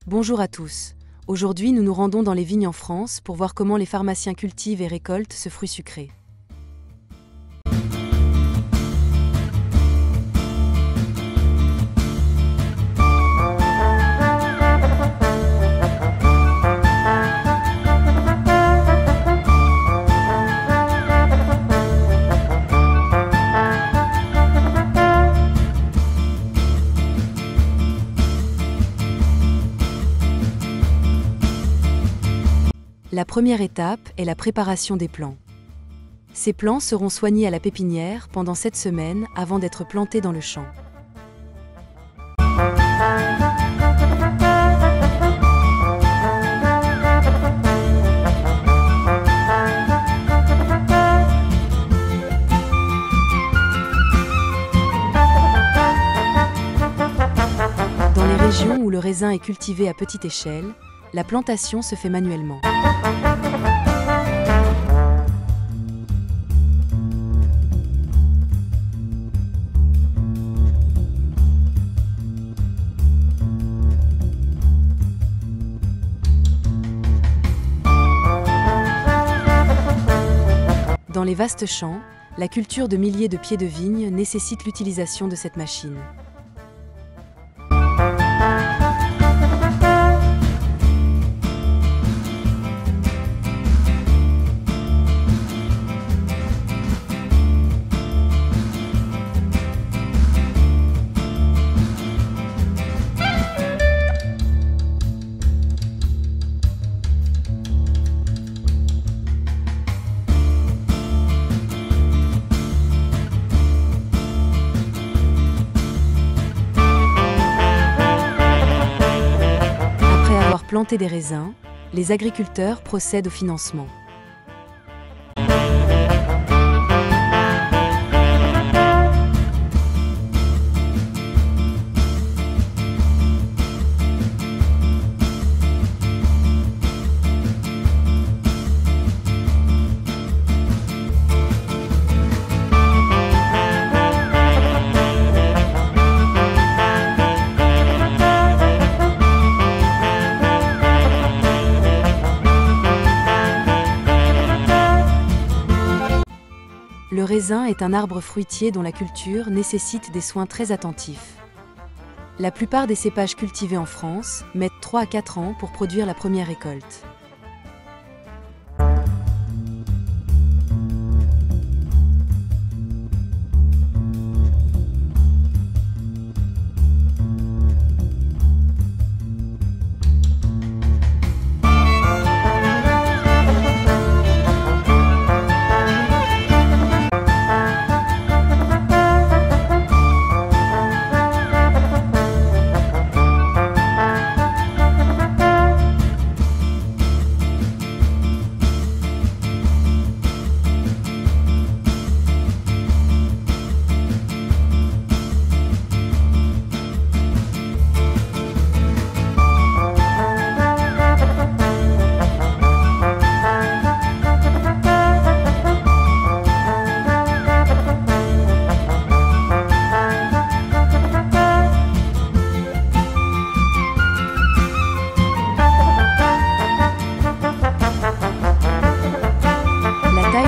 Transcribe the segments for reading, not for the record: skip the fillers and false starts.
Bonjour à tous. Aujourd'hui, nous nous rendons dans les vignes en France pour voir comment les pharmaciens cultivent et récoltent ce fruit sucré. La première étape est la préparation des plants. Ces plants seront soignés à la pépinière pendant 7 semaines avant d'être plantés dans le champ. Dans les régions où le raisin est cultivé à petite échelle, la plantation se fait manuellement. Dans les vastes champs, la culture de milliers de pieds de vigne nécessite l'utilisation de cette machine. Planter des raisins, les agriculteurs procèdent au financement. Le raisin est un arbre fruitier dont la culture nécessite des soins très attentifs. La plupart des cépages cultivés en France mettent 3 à 4 ans pour produire la première récolte.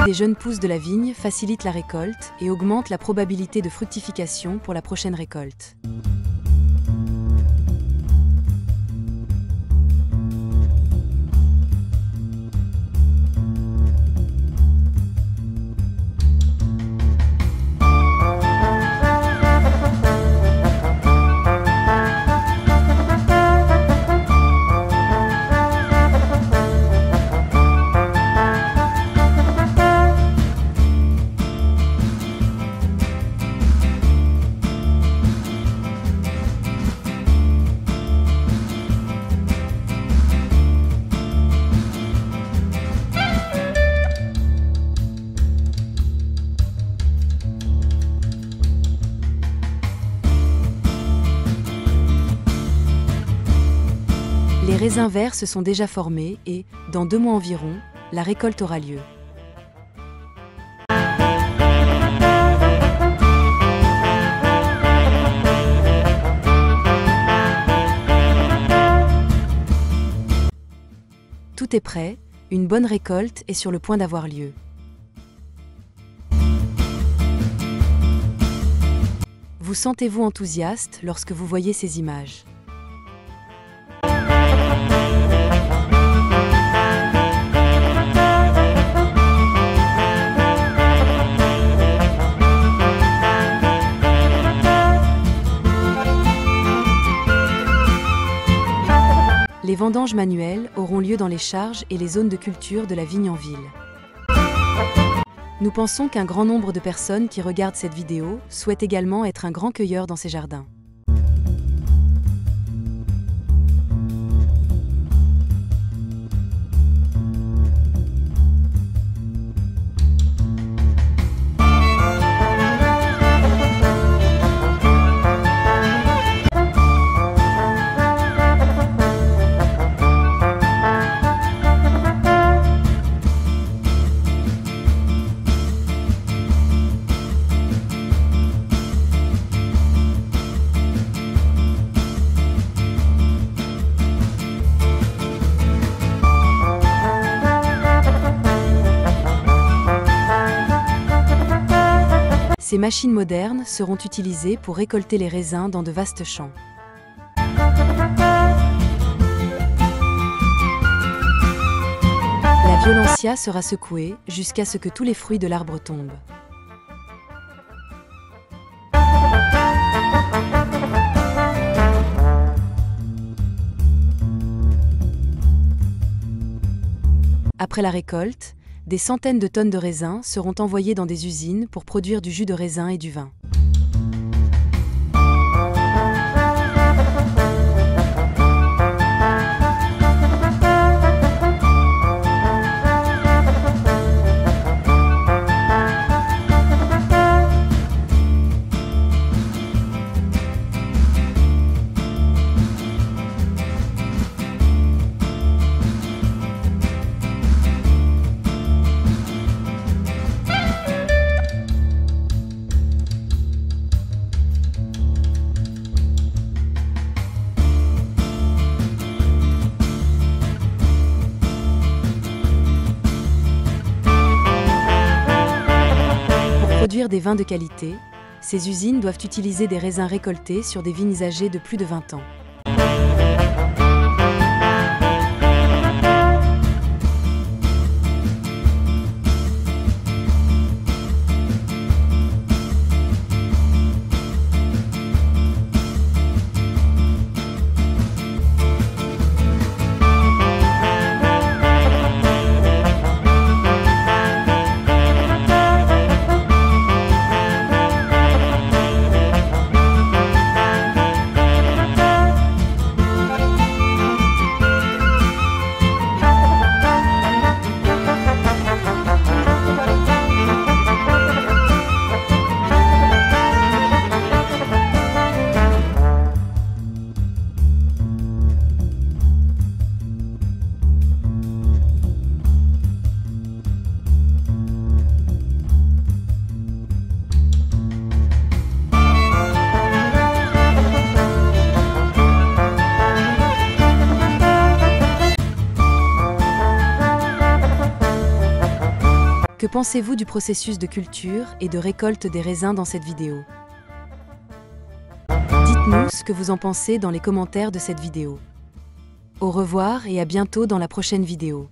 Les jeunes pousses de la vigne facilitent la récolte et augmentent la probabilité de fructification pour la prochaine récolte. Les raisins verts se sont déjà formés et, dans 2 mois environ, la récolte aura lieu. Tout est prêt, une bonne récolte est sur le point d'avoir lieu. Vous sentez-vous enthousiaste lorsque vous voyez ces images? Les vendanges manuelles auront lieu dans les charges et les zones de culture de la vigne en ville. Nous pensons qu'un grand nombre de personnes qui regardent cette vidéo souhaitent également être un grand cueilleur dans ces jardins. Ces machines modernes seront utilisées pour récolter les raisins dans de vastes champs. La violencia sera secouée jusqu'à ce que tous les fruits de l'arbre tombent. Après la récolte, des centaines de tonnes de raisins seront envoyées dans des usines pour produire du jus de raisin et du vin. Pour produire des vins de qualité, ces usines doivent utiliser des raisins récoltés sur des vignes âgées de plus de 20 ans. Que pensez-vous du processus de culture et de récolte des raisins dans cette vidéo? Dites-nous ce que vous en pensez dans les commentaires de cette vidéo. Au revoir et à bientôt dans la prochaine vidéo.